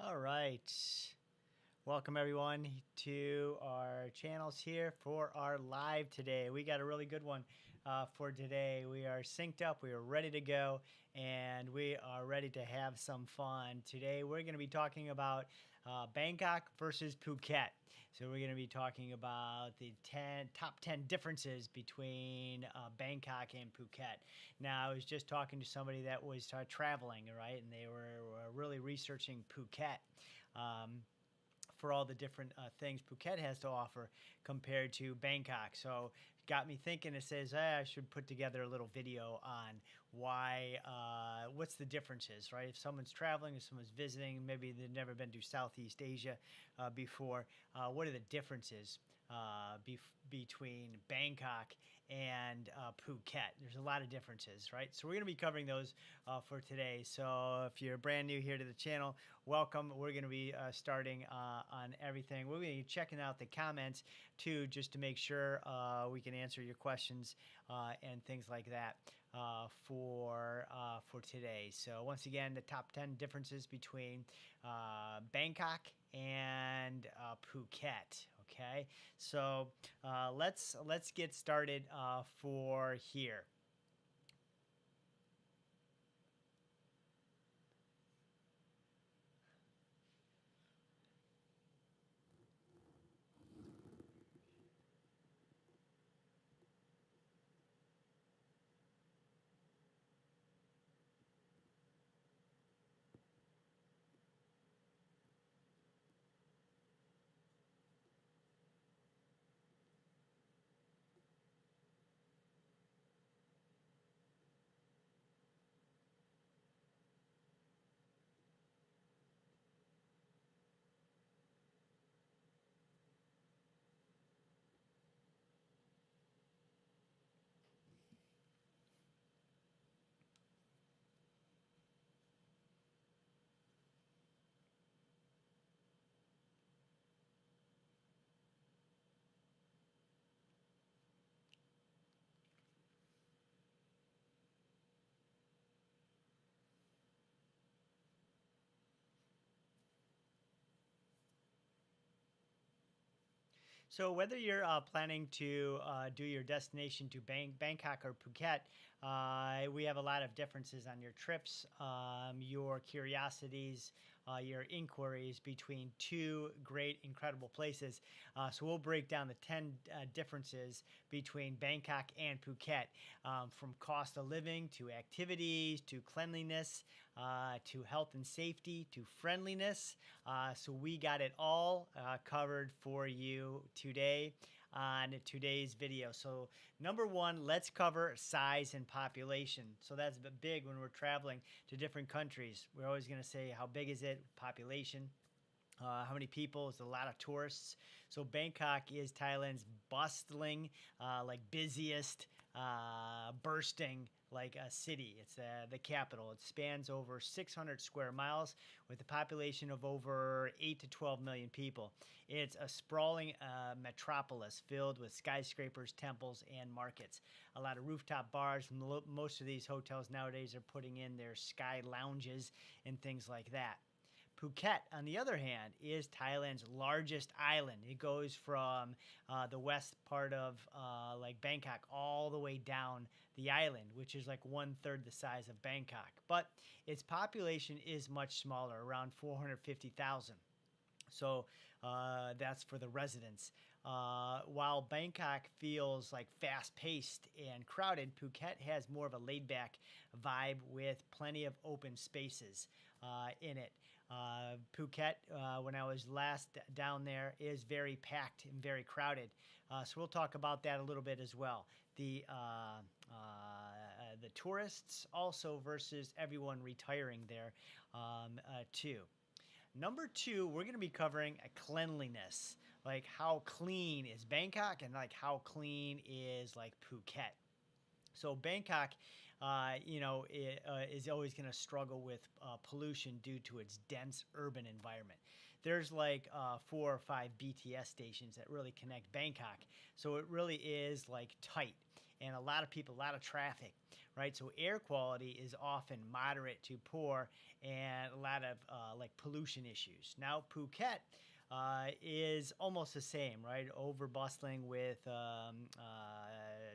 All right. Welcome everyone to our channels here for our live today. We got a really good one for today. We are synced up, we are ready to go, and we are ready to have some fun. Today we're going to be talking about Bangkok versus Phuket. So we're going to be talking about the top 10 differences between Bangkok and Phuket. Now, I was just talking to somebody that was traveling, right? And they were really researching Phuket. For all the different things Phuket has to offer compared to Bangkok. So it got me thinking. It says I should put together a little video on why, what's the differences, right? If someone's traveling, if someone's visiting, maybe they've never been to Southeast Asia before, what are the differences between Bangkok and Phuket? There's a lot of differences, right? So we're going to be covering those for today. So if you're brand new here to the channel, welcome. We're going to be starting on everything. We're going to be checking out the comments too, just to make sure we can answer your questions and things like that for today. So once again, the top 10 differences between Bangkok and Phuket. Okay, so let's get started for here. So whether you're planning to do your destination to Bangkok or Phuket, we have a lot of differences on your trips, your curiosities, your inquiries between two great, incredible places. So we'll break down the 10 differences between Bangkok and Phuket, from cost of living to activities to cleanliness, to health and safety to friendliness. So we got it all covered for you today on today's video. So number one, let's cover size and population. So that's big when we're traveling to different countries. We're always going to say, how big is it? Population. How many people? Is a lot of tourists. So Bangkok is Thailand's bustling, like busiest, bursting like a city. It's the capital. It spans over 600 square miles with a population of over 8 to 12 million people. It's a sprawling metropolis filled with skyscrapers, temples, and markets. A lot of rooftop bars. Most of these hotels nowadays are putting in their sky lounges and things like that. Phuket, on the other hand, is Thailand's largest island. It goes from the west part of like Bangkok all the way down the island, which is like 1/3 the size of Bangkok. But its population is much smaller, around 450,000. So that's for the residents. While Bangkok feels like fast-paced and crowded, Phuket has more of a laid-back vibe with plenty of open spaces in it. Phuket, when I was last down there, is very packed and very crowded. So we'll talk about that a little bit as well. The tourists also versus everyone retiring there too. Number two, we're going to be covering cleanliness, like how clean is Bangkok and like how clean is like Phuket. So Bangkok, is always going to struggle with pollution due to its dense urban environment. There's like 4 or 5 BTS stations that really connect Bangkok, so it really is like tight, and a lot of people, a lot of traffic. right? So air quality is often moderate to poor and a lot of like pollution issues. Now, Phuket is almost the same, right? Over bustling with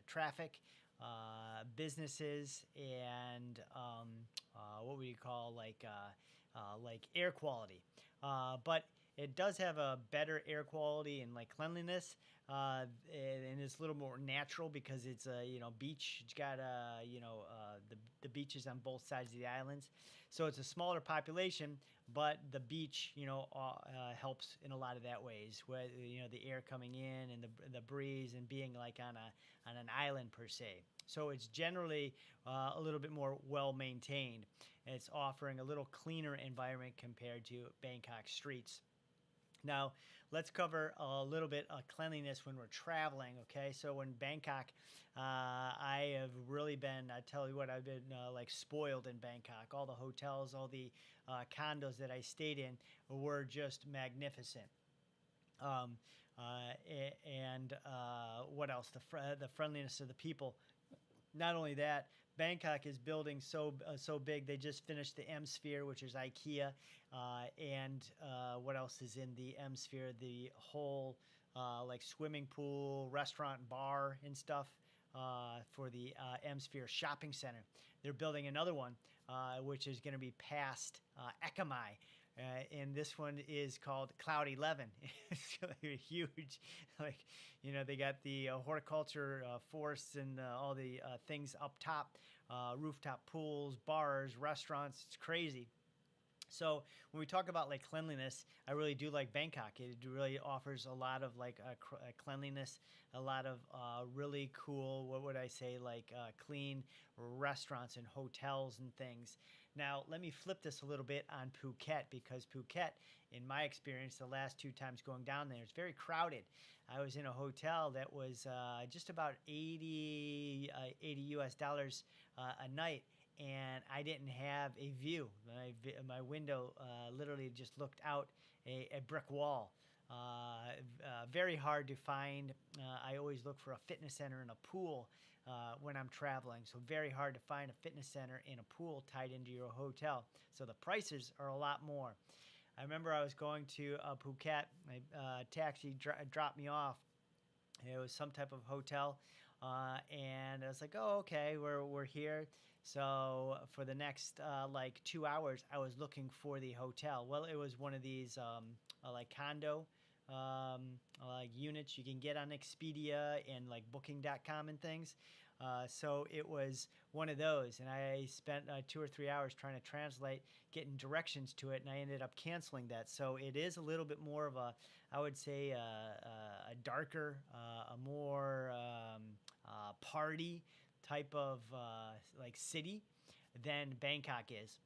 traffic, businesses, and what would you call like air quality. But it does have a better air quality and like cleanliness, and it's a little more natural because it's a beach. It's got the beaches on both sides of the islands, so it's a smaller population, but the beach helps in a lot of that ways. Where the air coming in and the breeze and being like on an island per se. So it's generally a little bit more well maintained. It's offering a little cleaner environment compared to Bangkok streets. Now, let's cover a little bit of cleanliness when we're traveling, okay? So in Bangkok, I have really been, I tell you what, I've been like spoiled in Bangkok. All the hotels, all the condos that I stayed in were just magnificent. Um, and what else? The friendliness of the people. Not only that, Bangkok is building so big. They just finished the M Sphere, which is IKEA, and what else is in the M Sphere? The whole like swimming pool, restaurant, bar, and stuff for the M Sphere shopping center. They're building another one, which is going to be past Ekamai. And this one is called Cloud 11. It's gonna be huge. Like, they got the horticulture forests and all the things up top, rooftop pools, bars, restaurants. It's crazy. So when we talk about like cleanliness, I really do like Bangkok. It really offers a lot of like cleanliness, a lot of really cool, what would I say, like clean restaurants and hotels and things. Now let me flip this a little bit on Phuket, because Phuket, in my experience, the last two times going down there, it's very crowded. I was in a hotel that was just about 80 US dollars a night, and I didn't have a view. My window literally just looked out a brick wall. Very hard to find. I always look for a fitness center and a pool when I'm traveling, so very hard to find a fitness center and a pool tied into your hotel. So the prices are a lot more. I remember I was going to Phuket. My taxi dropped me off. It was some type of hotel, and I was like, "Oh, okay, we're here." So for the next like 2 hours, I was looking for the hotel. Well, it was one of these like condo like units you can get on Expedia and like Booking.com and things. So it was one of those, and I spent 2 or 3 hours trying to translate, getting directions to it, and I ended up canceling that. So it is a little bit more of a, I would say, a darker, a more party type of like city than Bangkok is.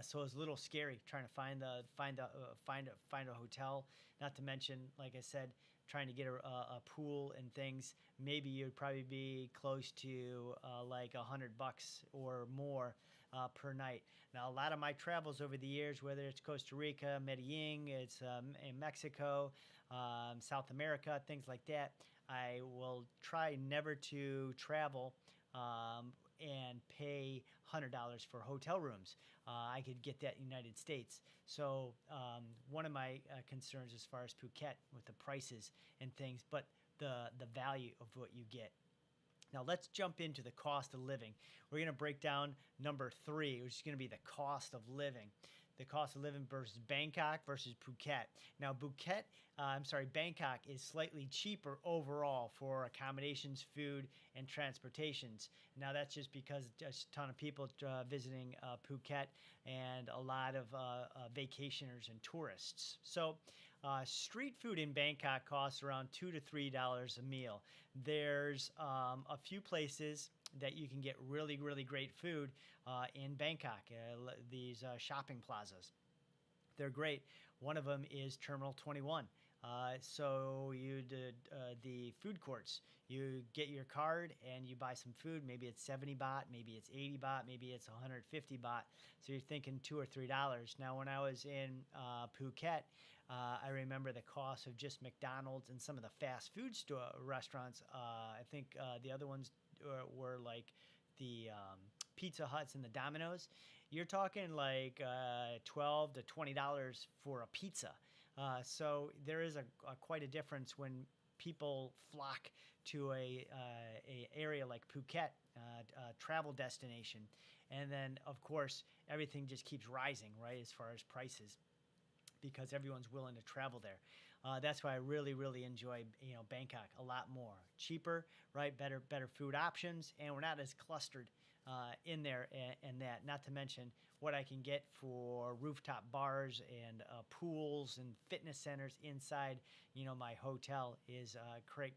So it was a little scary trying to find a hotel. Not to mention, like I said, trying to get a pool and things. Maybe you'd probably be close to like $100 or more per night. Now, a lot of my travels over the years, whether it's Costa Rica, Medellin, it's in Mexico, South America, things like that, I will try never to travel and pay $100 for hotel rooms. I could get that in the United States. So one of my concerns as far as Phuket with the prices and things, but the value of what you get. Now let's jump into the cost of living. We're going to break down number 3, which is going to be the cost of living. The cost of living versus Bangkok versus Phuket. Now, Bangkok is slightly cheaper overall for accommodations, food, and transportations. Now, that's just because there's a ton of people visiting Phuket and a lot of vacationers and tourists. So, street food in Bangkok costs around $2 to $3 a meal. There's a few places that you can get really, really great food in Bangkok, these shopping plazas. They're great. One of them is Terminal 21. So the food courts, you get your card and you buy some food. Maybe it's 70 baht, maybe it's 80 baht, maybe it's 150 baht. So you're thinking $2 or $3. Now, when I was in Phuket, I remember the cost of just McDonald's and some of the fast food restaurants. I think the other ones were like Pizza Huts and the Domino's, you're talking like $12 to $20 for a pizza. So there is a quite a difference when people flock to a area like Phuket, travel destination, and then of course everything just keeps rising, right, as far as prices because everyone's willing to travel there. That's why I really, really enjoy Bangkok a lot more. Cheaper, right? Better food options, and we're not as clustered in there and that. Not to mention what I can get for rooftop bars and pools and fitness centers inside. My hotel is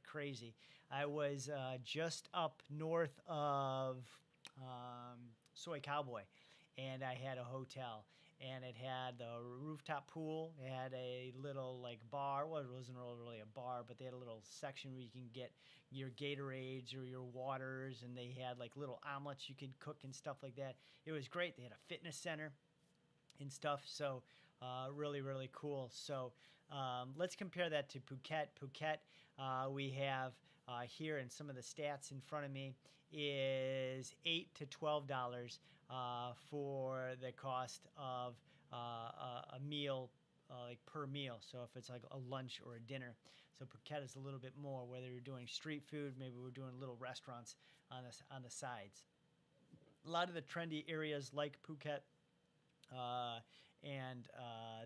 crazy. I was just up north of Soy Cowboy, and I had a hotel and it had a rooftop pool. It had a little like bar. Well, it wasn't really a bar, but they had a little section where you can get your Gatorades or your waters, and they had like little omelets you could cook and stuff like that. It was great. They had a fitness center and stuff. So really, really cool. So let's compare that to Phuket. Phuket, we have here, and some of the stats in front of me is $8 to $12 for the cost of a meal, like per meal. So if it's like a lunch or a dinner, so Phuket is a little bit more. Whether you're doing street food, maybe we're doing little restaurants on the sides. A lot of the trendy areas like Phuket and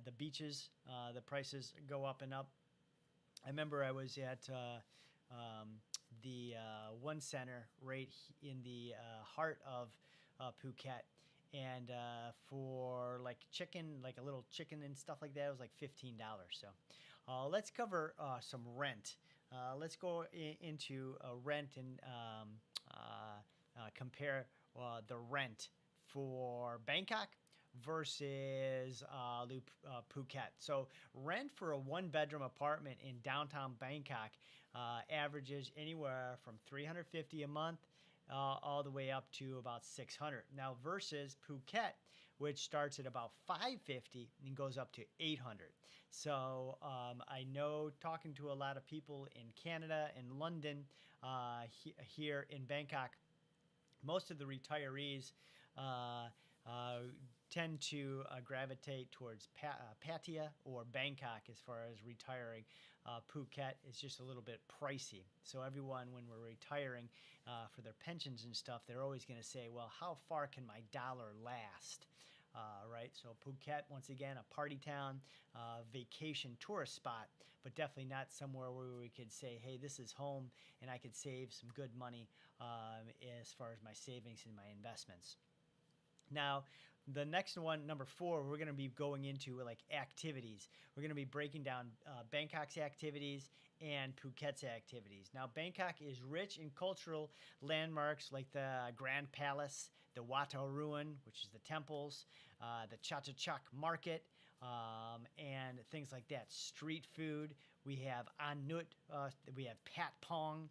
the beaches, the prices go up and up. I remember I was at the one center right in the heart of Phuket, and for like chicken, like a little chicken and stuff like that, it was like $15. So let's cover some rent. Let's go into rent and compare the rent for Bangkok versus Phuket. So rent for a one-bedroom apartment in downtown Bangkok averages anywhere from $350 a month all the way up to about $600. Now versus Phuket, which starts at about $550 and goes up to $800. So I know, talking to a lot of people in Canada and London, here in Bangkok, most of the retirees tend to gravitate towards Pattaya or Bangkok as far as retiring. Phuket is just a little bit pricey. So everyone, when we're retiring for their pensions and stuff, they're always going to say, well, how far can my dollar last? Right? So Phuket, once again, a party town, vacation tourist spot, but definitely not somewhere where we could say, hey, this is home, and I could save some good money as far as my savings and my investments. Now, the next one, number 4, we're going to be going into like activities. We're going to be breaking down Bangkok's activities and Phuket's activities. Now, Bangkok is rich in cultural landmarks like the Grand Palace, the Wat Arun Ruin, which is the temples, the Chatuchak Market, and things like that. Street food. We have Anut. We have Pat Pong.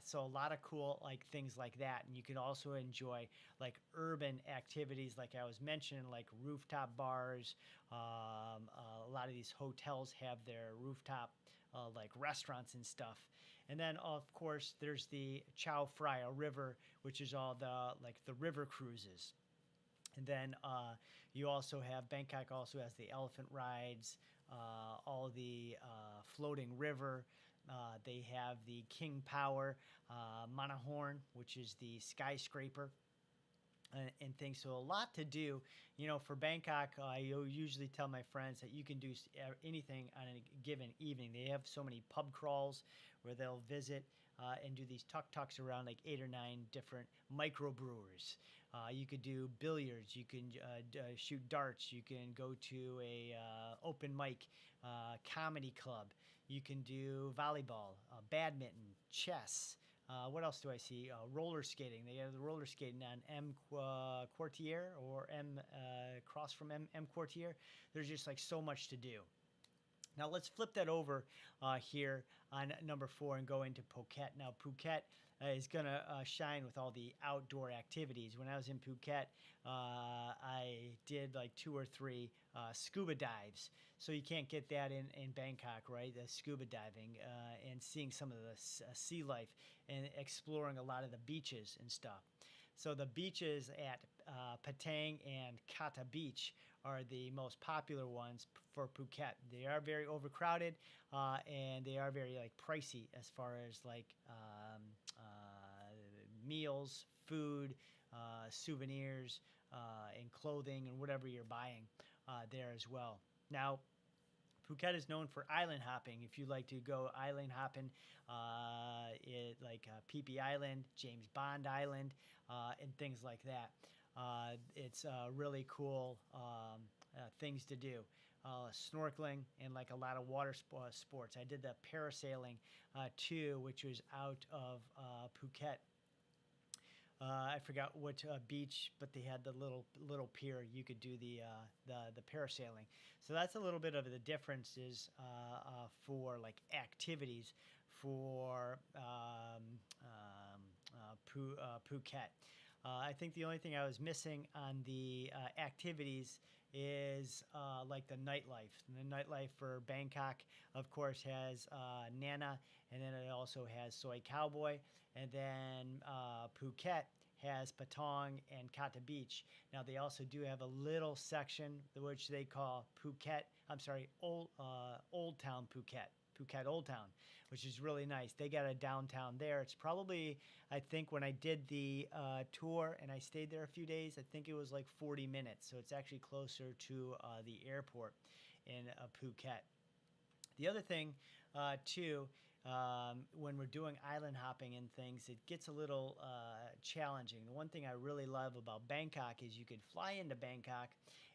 So a lot of cool like things like that, and you can also enjoy like urban activities, like I was mentioning, like rooftop bars. A lot of these hotels have their rooftop like restaurants and stuff. And then of course there's the Chao Phraya River, which is all the river cruises. And then you also have Bangkok also has the elephant rides, all the floating river. They have the King Power Manahorn, which is the skyscraper and things. So a lot to do. For Bangkok, I usually tell my friends that you can do anything on a given evening. They have so many pub crawls where they'll visit and do these tuk-tuks around like 8 or 9 different microbrewers. You could do billiards. You can shoot darts. You can go to a open mic comedy club. You can do volleyball, badminton, chess. What else do I see? Roller skating. They have the roller skating on M Quartier or M across from M Quartier. There's just like so much to do. Now let's flip that over here on number 4 and go into Phuket. Now Phuket is going to shine with all the outdoor activities. When I was in Phuket, I did like 2 or 3 scuba dives. So you can't get that in Bangkok, right? The scuba diving and seeing some of the sea life and exploring a lot of the beaches and stuff. So the beaches at Patang and Kata Beach are the most popular ones for Phuket. They are very overcrowded, and they are very like pricey as far as like meals, food, souvenirs, and clothing and whatever you're buying there as well. Now, Phuket is known for island hopping. If you like to go island hopping, like Phi Phi Island, James Bond Island, and things like that. It's really cool things to do. Snorkeling and like a lot of water sports. I did the parasailing too, which was out of Phuket. I forgot what beach, but they had the little pier. You could do the parasailing. So that's a little bit of the differences for like activities for Phuket. I think the only thing I was missing on the activities is like the nightlife. And the nightlife for Bangkok, of course, has Nana, and then it also has Soy Cowboy, and then Phuket has Patong and Kata Beach. Now they also do have a little section which they call Phuket. I'm sorry, Old Town Phuket. Phuket Old Town, which is really nice. They got a downtown there. It's probably, I think, when I did the tour and I stayed there a few days, I think it was like 40 minutes. So it's actually closer to the airport in Phuket. The other thing, too, when we're doing island hopping and things, it gets a little challenging. The one thing I really love about Bangkok is you can fly into Bangkok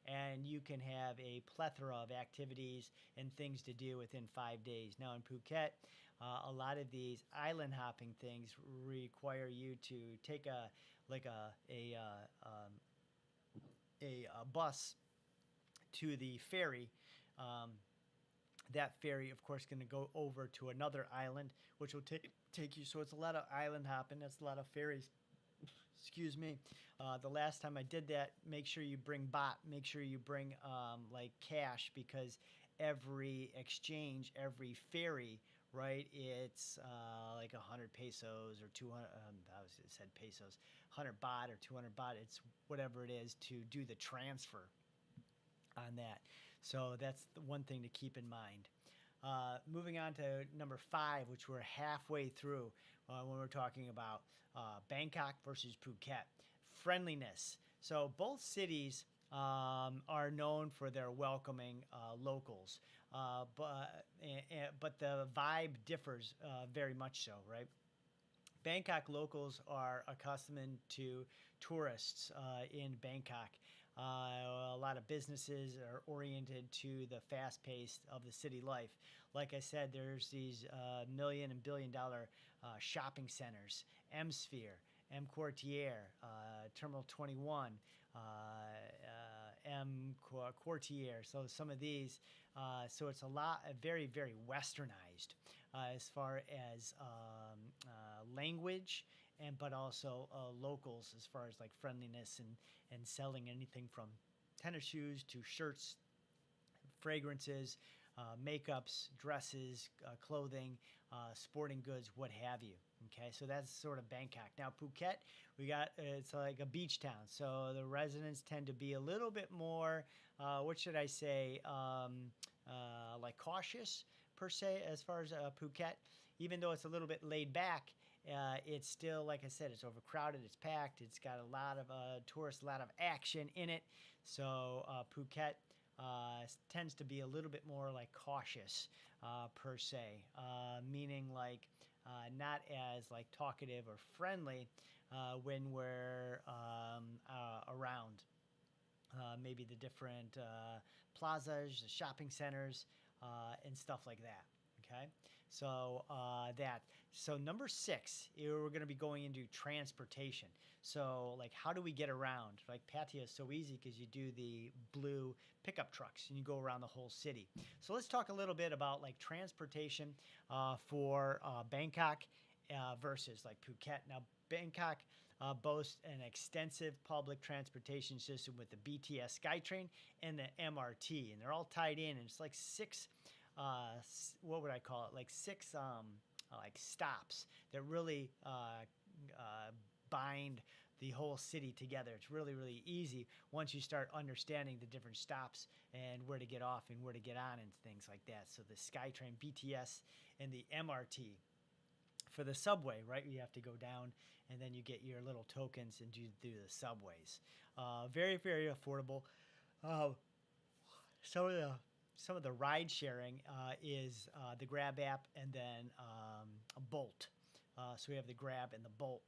and you can have a plethora of activities and things to do within 5 days. Now in Phuket, a lot of these island hopping things require you to take a bus to the ferry. That ferry, of course, going to go over to another island, which will take you. So it's a lot of island hopping. That's a lot of ferries. Excuse me. The last time I did that, make sure you bring baht. Make sure you bring like cash, because every exchange, every ferry, right? It's like 100 pesos or 200. It said pesos, 100 baht or 200 baht. It's whatever it is to do the transfer on that. So that's the one thing to keep in mind. Moving on to number 5, which we're halfway through when we're talking about Bangkok versus Phuket. Friendliness. So both cities are known for their welcoming locals, but the vibe differs very much so, right? Bangkok locals are accustomed to tourists in Bangkok. A lot of businesses are oriented to the fast pace of the city life. Like I said, there's these million and billion dollar shopping centers, M Sphere, M Quartier, Terminal 21, M Quartier. So some of these, so it's a lot, very, very westernized as far as language, and but also locals as far as like friendliness and selling anything from tennis shoes to shirts, fragrances, makeups, dresses, clothing, sporting goods, what have you. Okay, so that's sort of Bangkok. Now Phuket, we got it's like a beach town, so the residents tend to be a little bit more, what should I say, like cautious per se as far as Phuket. Even though it's a little bit laid back, it's still, like I said, it's overcrowded, it's packed, it's got a lot of tourists, a lot of action in it. So Phuket tends to be a little bit more like cautious per se, meaning like not as like talkative or friendly when we're around maybe the different plazas, the shopping centers, and stuff like that. Okay, so so number 6, we're going to be going into transportation. So like, how do we get around? Like Pattaya is so easy because you do the blue pickup trucks and you go around the whole city. So let's talk a little bit about like transportation for Bangkok versus like Phuket. Now Bangkok boasts an extensive public transportation system with the BTS SkyTrain and the MRT, and they're all tied in, and it's like 6 what would I call it? Like 6 like stops that really bind the whole city together. It's really, really easy once you start understanding the different stops and where to get off and where to get on and things like that. So the SkyTrain, BTS, and the MRT. For the subway, right? You have to go down and then you get your little tokens and do the subways. Very, very affordable. Uh, some of the some of the ride sharing is the Grab app and then a Bolt. So we have the Grab and the Bolt.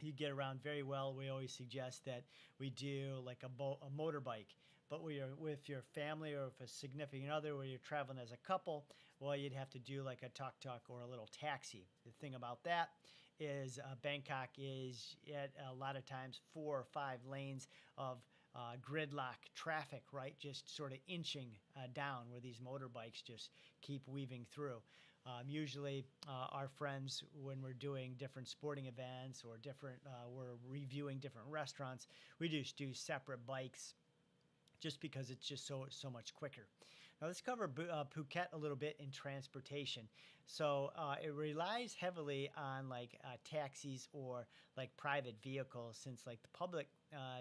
You get around very well. We always suggest that we do like a motorbike. But when you're with your family or with a significant other, where you're traveling as a couple, well, you'd have to do like a tuk-tuk or a little taxi. The thing about that is Bangkok is at a lot of times 4 or 5 lanes of gridlock traffic, right? Just sort of inching down where these motorbikes just keep weaving through. Usually, our friends, when we're doing different sporting events or we're reviewing different restaurants, we just do separate bikes just because it's just so much quicker. Now let's cover Phuket a little bit in transportation. So it relies heavily on like taxis or like private vehicles, since like the public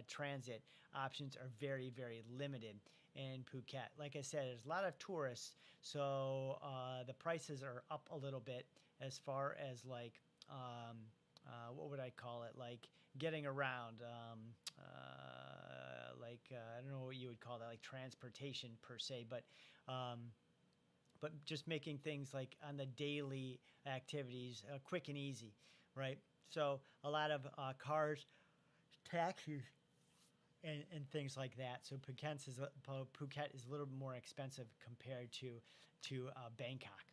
transit options are very, very limited in Phuket. Like I said, there's a lot of tourists, so the prices are up a little bit as far as like what would I call it? Like getting around. I don't know what you would call that, like transportation per se, but just making things like on the daily activities quick and easy, right? So a lot of cars, taxis, and things like that. So Phuket is a little more expensive compared to Bangkok.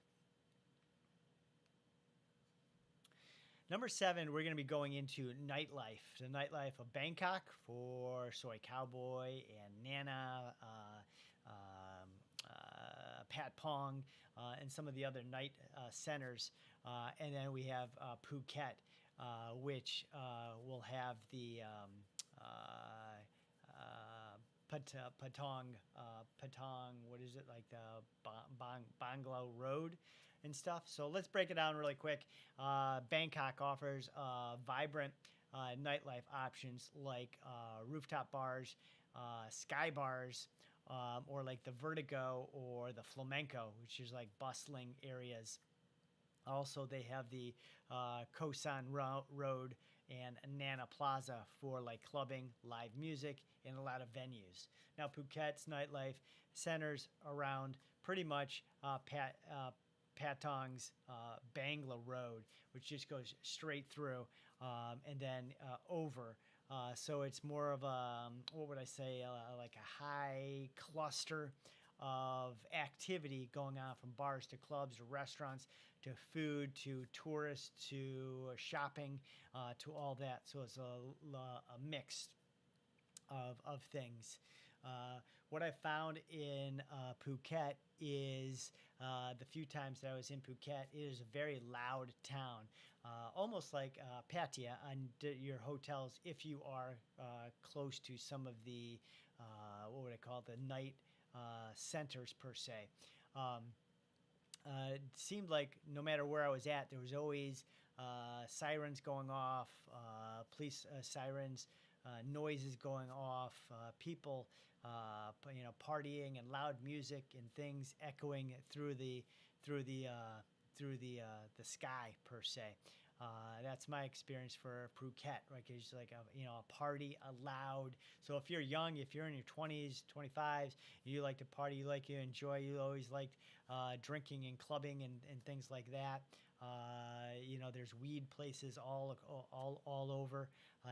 Number 7, we're going to be going into nightlife. The nightlife of Bangkok for Soy Cowboy and Nana, Pat Pong, and some of the other night centers. And then we have Phuket, which will have the Patong, what is it, like the Bangla Road and stuff. So let's break it down really quick. Bangkok offers vibrant nightlife options like rooftop bars, sky bars, or like the Vertigo or the Flamenco, which is like bustling areas. Also, they have the Kosan Road and Nana Plaza for like clubbing, live music, and a lot of venues. Now, Phuket's nightlife centers around pretty much Patong's Bangla Road, which just goes straight through and then over. So it's more of a, what would I say, like a high cluster of activity going on, from bars to clubs to restaurants to food to tourists to shopping to all that. So it's a mix of things. What I found in Phuket is the few times that I was in Phuket, it is a very loud town, almost like Pattaya on your hotels if you are close to some of the, what would I call it, the night centers per se. It seemed like no matter where I was at, there was always sirens going off, police sirens, noises going off, people, partying and loud music and things echoing through the sky per se. That's my experience for Phuket, right? It's like a party, a loud. So if you're young, if you're in your 20s, 25s, you like to party, you enjoy, you always liked drinking and clubbing and things like that. There's weed places all over.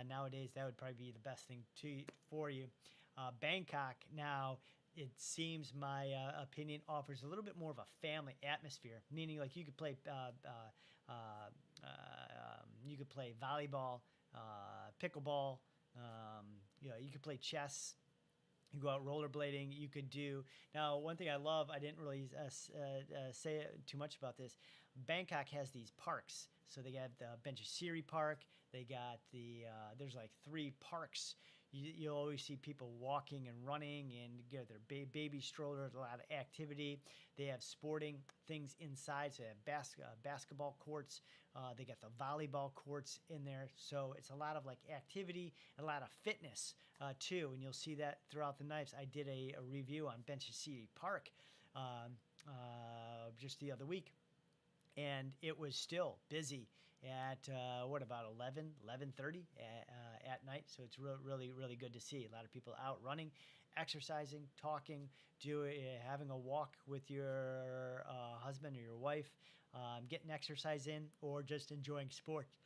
Nowadays, that would probably be the best thing for you. Bangkok now, it seems, my opinion, offers a little bit more of a family atmosphere, meaning like you could play volleyball, pickleball, you could play chess, you go out rollerblading, you could do. Now, one thing I love, I didn't really say too much about this, Bangkok has these parks. So they got the Benchesiri Park, they got there's like 3 parks you'll always see people walking and running and get their baby strollers, a lot of activity. They have sporting things inside, so they have basketball courts. They got the volleyball courts in there, so it's a lot of like activity and a lot of fitness too. And you'll see that throughout the nights. I did a review on Benches City Park just the other week, and it was still busy at what about 11:30 at night. So it's really good to see a lot of people out running, exercising, talking, having a walk with your husband or your wife, getting exercise in, or just enjoying sports.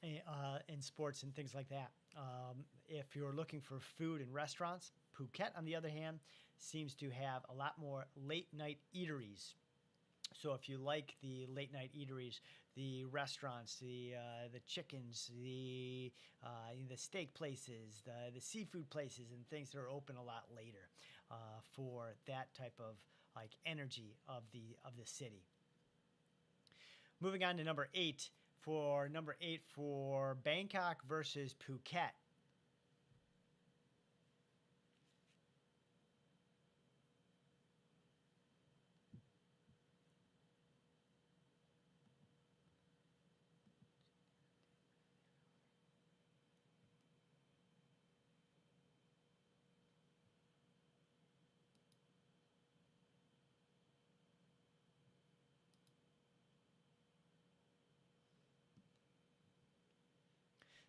In sports and things like that. If you're looking for food and restaurants, Phuket, on the other hand, seems to have a lot more late night eateries. So if you like the late night eateries, the restaurants, the chickens, the steak places, the seafood places, and things that are open a lot later for that type of like energy of the city. Moving on to number eight. For number eight for Bangkok versus Phuket.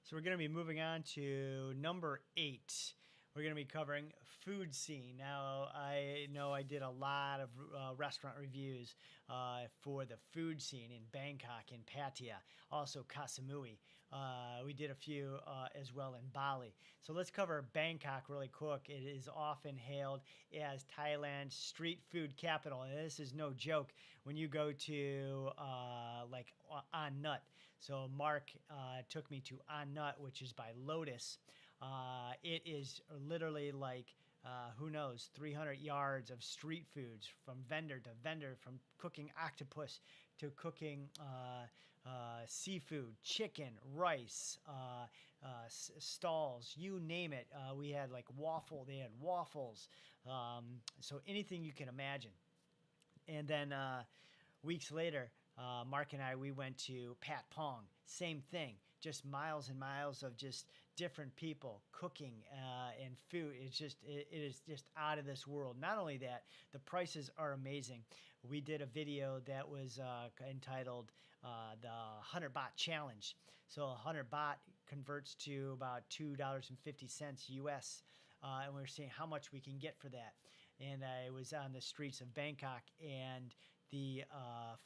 So we're going to be moving on to number eight. We're going to be covering food scene. Now, I know I did a lot of restaurant reviews for the food scene in Bangkok, in Pattaya, also Koh Samui. We did a few as well in Bali. So let's cover Bangkok really quick. It is often hailed as Thailand's street food capital. And this is no joke when you go to like An Nut. So Mark took me to An Nut, which is by Lotus. It is literally like, who knows, 300 yards of street foods from vendor to vendor, from cooking octopus to cooking seafood, chicken, rice, stalls, you name it. We had like they had waffles. So anything you can imagine. And then weeks later, Mark and we went to Pat Pong. Same thing, just miles and miles of just different people cooking and food. It is just out of this world. Not only that, the prices are amazing. We did a video that was entitled the 100 baht challenge. So 100 baht converts to about $2.50 US, and we were seeing how much we can get for that. And I was on the streets of Bangkok, and the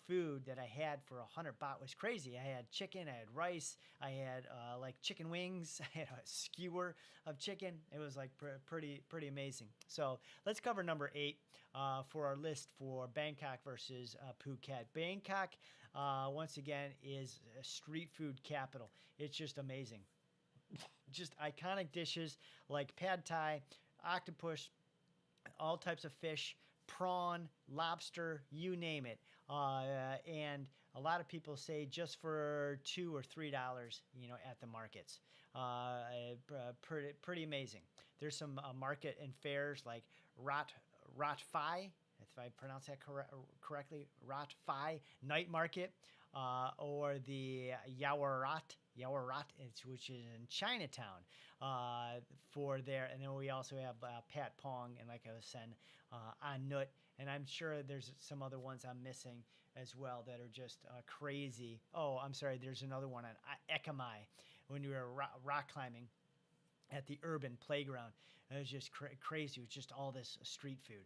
food that I had for 100 baht was crazy. I had chicken, I had rice, I had like chicken wings, I had a skewer of chicken. It was like pretty amazing. So let's cover number eight for our list for Bangkok versus Phuket. Bangkok, once again, is a street food capital. It's just amazing. Just iconic dishes like pad thai, octopus, all types of fish, prawn, lobster, you name it. And a lot of people say just for $2 or $3, at the markets. Pretty amazing. There's some market and fairs like Rat Phi, if I pronounce that correctly, Rat Phi Night Market, or the Yawarat, which is in Chinatown, for there. And then we also have Pat Pong, and like I was saying, An Nut. And I'm sure there's some other ones I'm missing as well that are just crazy. Oh, I'm sorry, there's another one on Ekamai when you were rock climbing at the urban playground. It was just crazy. It was just all this street food.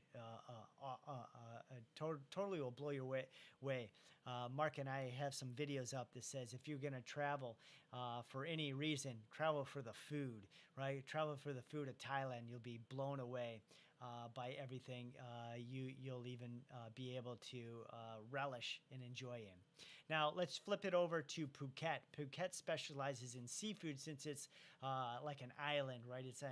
Totally will blow your way. Mark and I have some videos up that says if you're going to travel for any reason, travel for the food, right? Travel for the food of Thailand. You'll be blown away by everything you'll even be able to relish and enjoy in. Now, let's flip it over to Phuket. Phuket specializes in seafood since it's like an island, right? It's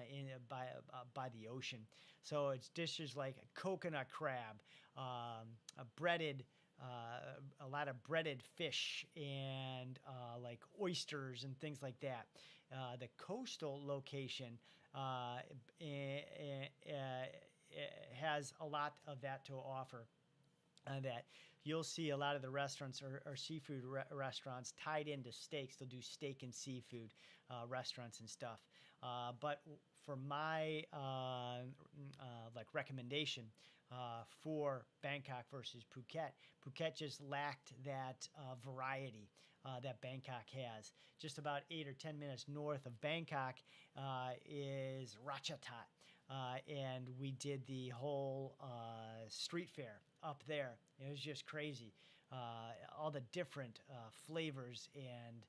by the ocean. So it's dishes like a coconut crab, a breaded a lot of breaded fish and like oysters and things like that. The coastal location uh, eh, eh, uh, has a lot of that to offer. That you'll see a lot of the restaurants or seafood restaurants tied into steaks. They'll do steak and seafood restaurants and stuff. But for my like recommendation for Bangkok versus Phuket, Phuket just lacked that variety that Bangkok has. Just about 8 or 10 minutes north of Bangkok is Ratchatat. And we did the whole street fair up there. It was just crazy. All the different flavors and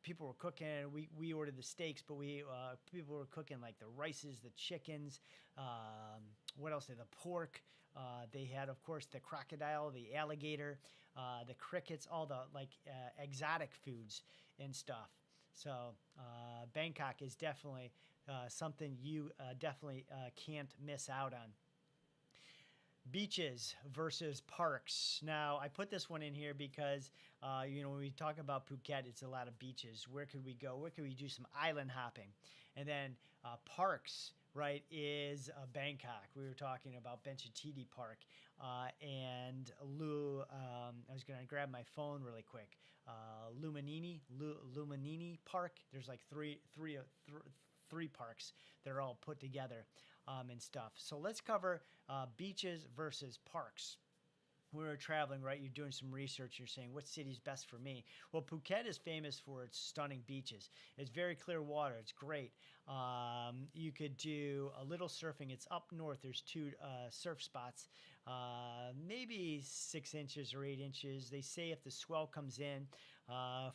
people were cooking. We ordered the steaks, but we people were cooking like the rices, the chickens. What else? The pork. They had, of course, the crocodile, the alligator, the crickets, all the like exotic foods and stuff. So Bangkok is definitely something you definitely can't miss out on. Beaches versus parks. Now, I put this one in here because, when we talk about Phuket, it's a lot of beaches. Where could we go? Where could we do some island hopping? And then parks, right, is Bangkok. We were talking about Benchatidi Park and I was going to grab my phone really quick. Lumanini Park. There's like three parks that are all put together and stuff. So let's cover beaches versus parks. We were traveling, right? You're doing some research. You're saying, what city's best for me? Well, Phuket is famous for its stunning beaches. It's very clear water. It's great. You could do a little surfing. It's up north. There's two surf spots, maybe 6 inches or 8 inches. They say if the swell comes in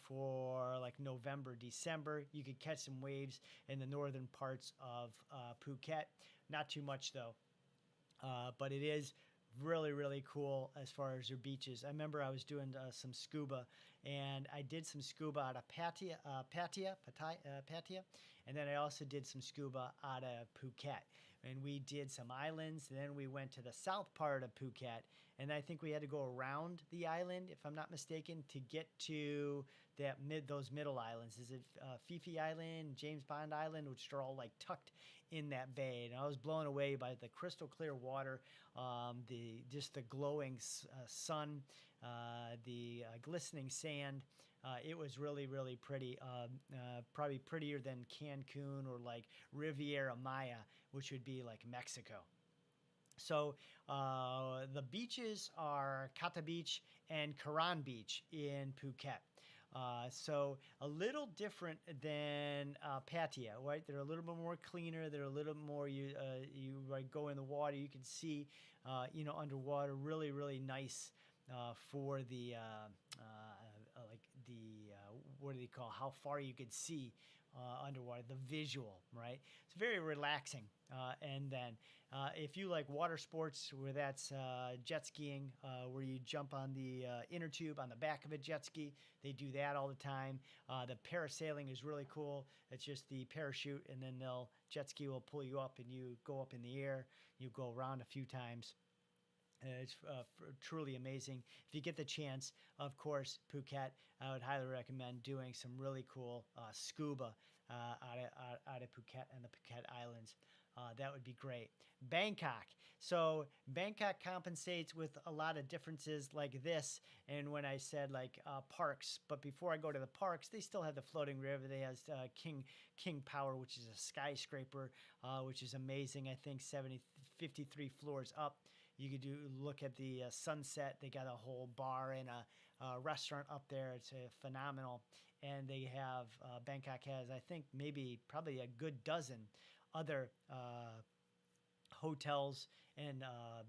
for like November, December, you could catch some waves in the northern parts of Phuket. Not too much, though. But it is really cool as far as your beaches. I remember I was doing some scuba, and I did some scuba out of Pattaya, and then I also did some scuba out of Phuket. And we did some islands, and then we went to the south part of Phuket, and I think we had to go around the island, if I'm not mistaken, to get to those middle islands. Is it Fifi Island, James Bond Island, which are all like tucked in that bay? And I was blown away by the crystal clear water, the glowing sun, the glistening sand. It was really pretty. Probably prettier than Cancun or like Riviera Maya, which would be like Mexico. So the beaches are Kata Beach and Karan Beach in Phuket. So a little different than Pattaya, right? They're a little bit more cleaner. They're a little more you right, go in the water. You can see underwater. Really nice for the like the what do they call how far you could see underwater, the visual, right? It's very relaxing. And then if you like water sports, where that's jet skiing, where you jump on the inner tube on the back of a jet ski, they do that all the time. The parasailing is really cool. It's just the parachute, and then jet ski will pull you up, and you go up in the air. You go around a few times. It's truly amazing. If you get the chance, of course, Phuket, I would highly recommend doing some really cool scuba out of Phuket and the Phuket Islands. That would be great. Bangkok. So Bangkok compensates with a lot of differences like this. And when I said like parks, but before I go to the parks, they still have the floating river. They have King Power, which is a skyscraper, which is amazing. I think 53 floors up. You could look at the sunset. They got a whole bar and a restaurant up there. It's phenomenal. And they have Bangkok has, I think, probably a good dozen other hotels and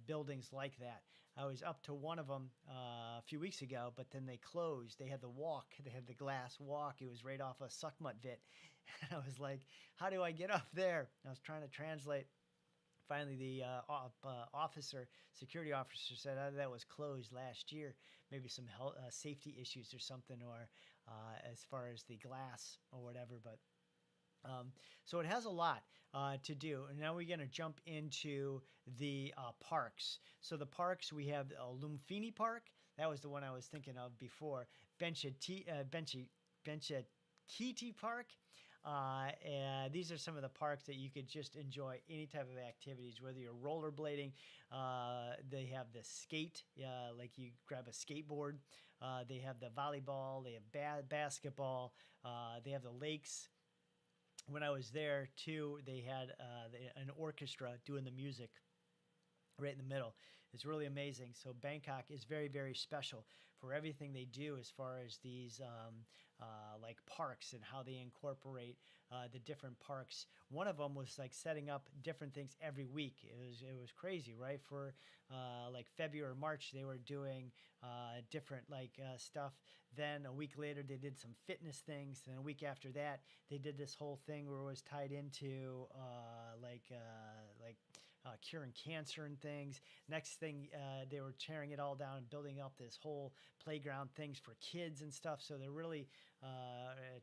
buildings like that. I was up to one of them a few weeks ago, but then they closed. They had the walk. They had the glass walk. It was right off of Sukhumvit. And I was like, how do I get up there? I was trying to translate. Finally, the security officer said that was closed last year. Maybe some safety issues or something, or as far as the glass or whatever. But Um, so it has a lot to do. And now we're going to jump into the parks. So the parks, we have Lumfini Park. That was the one I was thinking of before. Benchakiti Park. And these are some of the parks that you could just enjoy any type of activities, whether you're rollerblading. They have the skate, like you grab a skateboard. They have the volleyball. They have basketball. They have the lakes. When I was there too, they had an orchestra doing the music right in the middle. It's really amazing. So Bangkok is very, very special for everything they do as far as these like parks and how they incorporate the different parks. One of them was like setting up different things every week. It was crazy, right? For like February or March, they were doing different like stuff. Then a week later, they did some fitness things. Then a week after that, they did this whole thing where it was tied into curing cancer and things. Next thing, they were tearing it all down and building up this whole playground things for kids and stuff. So they're really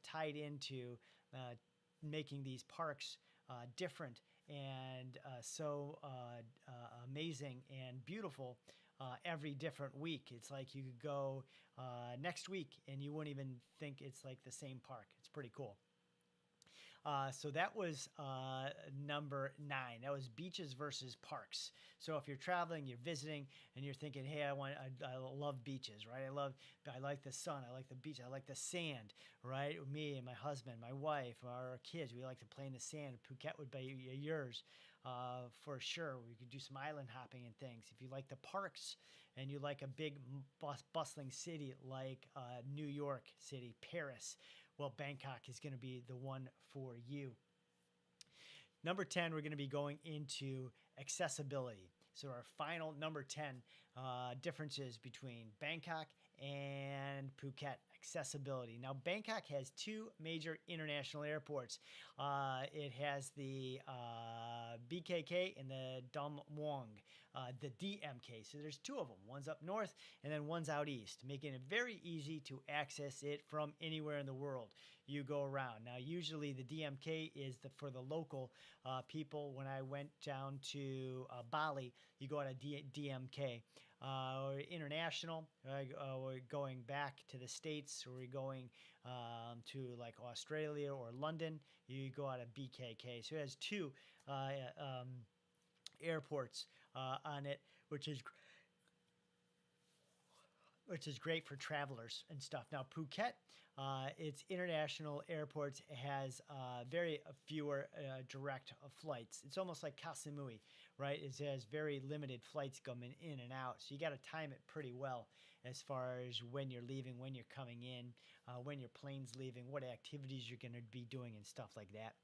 tied into making these parks different and amazing and beautiful every different week. It's like you could go next week and you wouldn't even think it's like the same park. It's pretty cool. So that was number 9. That was beaches versus parks. So if you're traveling, you're visiting, and you're thinking, "Hey, I love beaches, right? I like the sun, I like the beach, I like the sand, right? Me and my husband, my wife, our kids, we like to play in the sand. Phuket would be yours for sure. We could do some island hopping and things. If you like the parks and you like a big bustling city like New York City, Paris, well, Bangkok is going to be the one for you. Number 10, we're going to be going into accessibility. So our final number 10 differences between Bangkok and Phuket. Accessibility. Now, Bangkok has 2 major international airports. It has the BKK and the Dam Muang, the DMK. So there's 2 of them. One's up north and then one's out east, making it very easy to access it from anywhere in the world you go around. Now, usually the DMK is for the local people. When I went down to Bali, you go out of DMK. International, we're going back to the States, or we're going to like Australia or London, you go out of BKK. So it has 2 airports on it, which is great for travelers and stuff. Now, Phuket, its international airports has very fewer direct flights. It's almost like Koh Samui, right? It has very limited flights coming in and out. So you got to time it pretty well as far as when you're leaving, when you're coming in, when your plane's leaving, what activities you're going to be doing and stuff like that.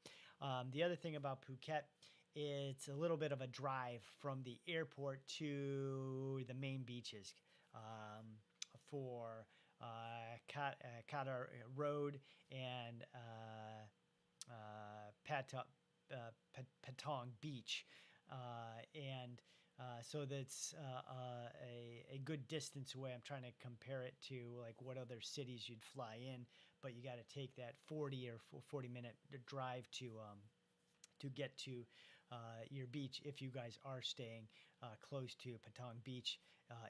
The other thing about Phuket, it's a little bit of a drive from the airport to the main beaches. For Qatar Road and Patong Beach. So that's a good distance away. I'm trying to compare it to like what other cities you'd fly in, but you got to take that 40-minute drive to get to your beach if you guys are staying close to Patong Beach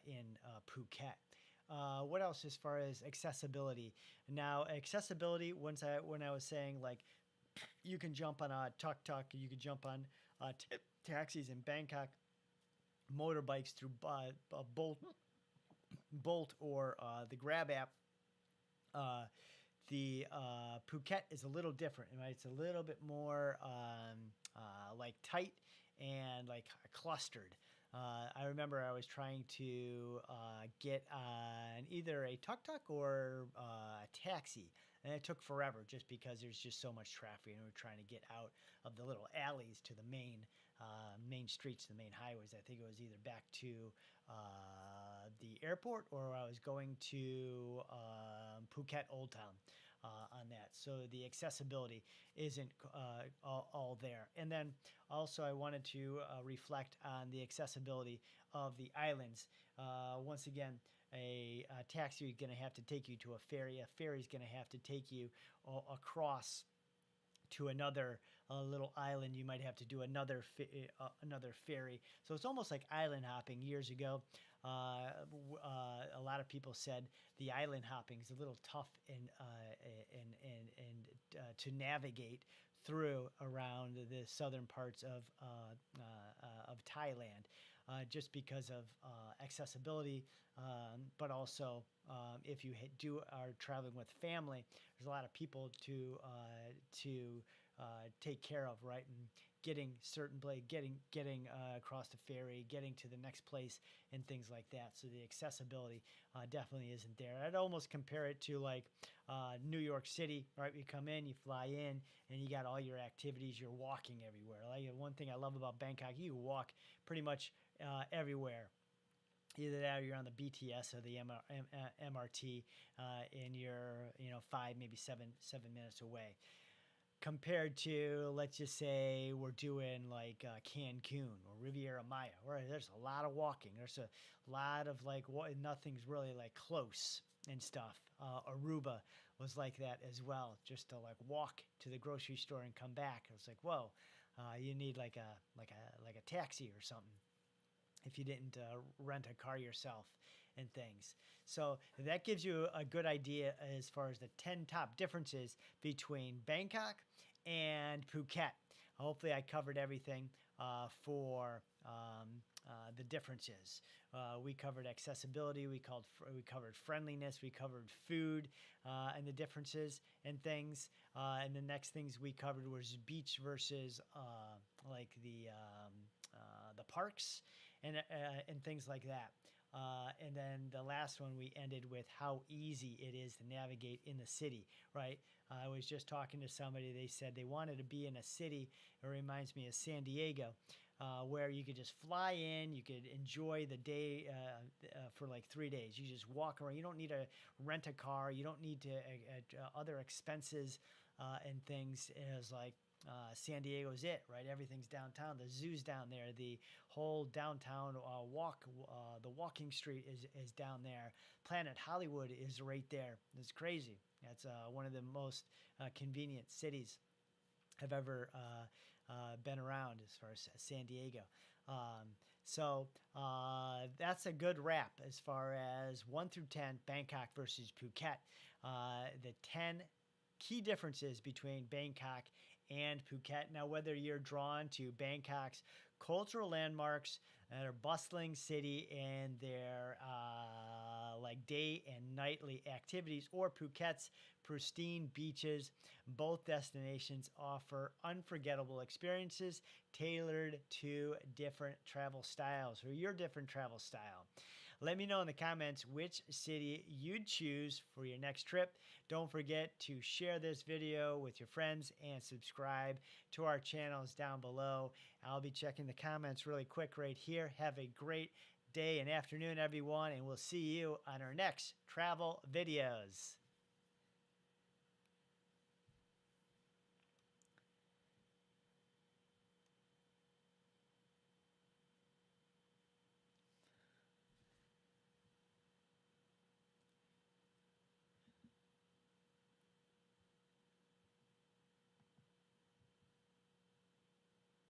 in Phuket. What else as far as accessibility? Now, accessibility, when I was saying like you can jump on a tuk-tuk, you can jump on taxis in Bangkok, motorbikes through Bolt or the Grab app. The Phuket is a little different, right? It's a little bit more like tight and like clustered. I remember I was trying to get on either a tuk-tuk or a taxi, and it took forever just because there's just so much traffic, and we were trying to get out of the little alleys to the main streets, the main highways. I think it was either back to the airport or I was going to Phuket Old Town. On that, so the accessibility isn't all there. And then also I wanted to reflect on the accessibility of the islands. Once again, a taxi is going to have to take you to a ferry. A ferry is going to have to take you across to another little island, you might have to do another ferry. So it's almost like island hopping. Years ago, a lot of people said the island hopping is a little tough to navigate through around the southern parts of Thailand, just because of accessibility, but also if you are traveling with family, there's a lot of people to take care of, right? And getting across the ferry, getting to the next place, and things like that. So the accessibility definitely isn't there. I'd almost compare it to like New York City, right? You come in, you fly in, and you got all your activities. You're walking everywhere. Like one thing I love about Bangkok, you walk pretty much everywhere. Either that or you're on the BTS or the MRT, and you're 5 maybe 7 minutes away, compared to, let's just say, we're doing like Cancun or Riviera Maya, where there's a lot of walking. There's a lot of like nothing's really like close and stuff. Aruba was like that as well, just to like walk to the grocery store and come back. It was like, whoa, you need like a taxi or something if you didn't rent a car yourself and things. So that gives you a good idea as far as the 10 top differences between Bangkok and Phuket. Hopefully I covered everything for the differences. We covered accessibility, we covered friendliness, we covered food and the differences and things. And the next things we covered was beach versus like the parks and things like that. And then the last one we ended with how easy it is to navigate in the city, right? I was just talking to somebody. They said they wanted to be in a city. It reminds me of San Diego, where you could just fly in. You could enjoy the day for like 3 days. You just walk around. You don't need to rent a car. You don't need to other expenses and things. It was like San Diego's it, right? Everything's downtown. The zoo's down there. The whole downtown the walking street is down there. Planet Hollywood is right there. It's crazy. That's one of the most convenient cities I've ever been around as far as San Diego. So that's a good wrap as far as 1 through 10, Bangkok versus Phuket. The 10 key differences between Bangkok and Phuket. Now, whether you're drawn to Bangkok's cultural landmarks, their bustling city, and their like day and nightly activities, or Phuket's pristine beaches, both destinations offer unforgettable experiences tailored to different travel styles or your different travel style. Let me know in the comments which city you'd choose for your next trip. Don't forget to share this video with your friends and subscribe to our channels down below. I'll be checking the comments really quick right here. Have a great day and afternoon, everyone, and we'll see you on our next travel videos.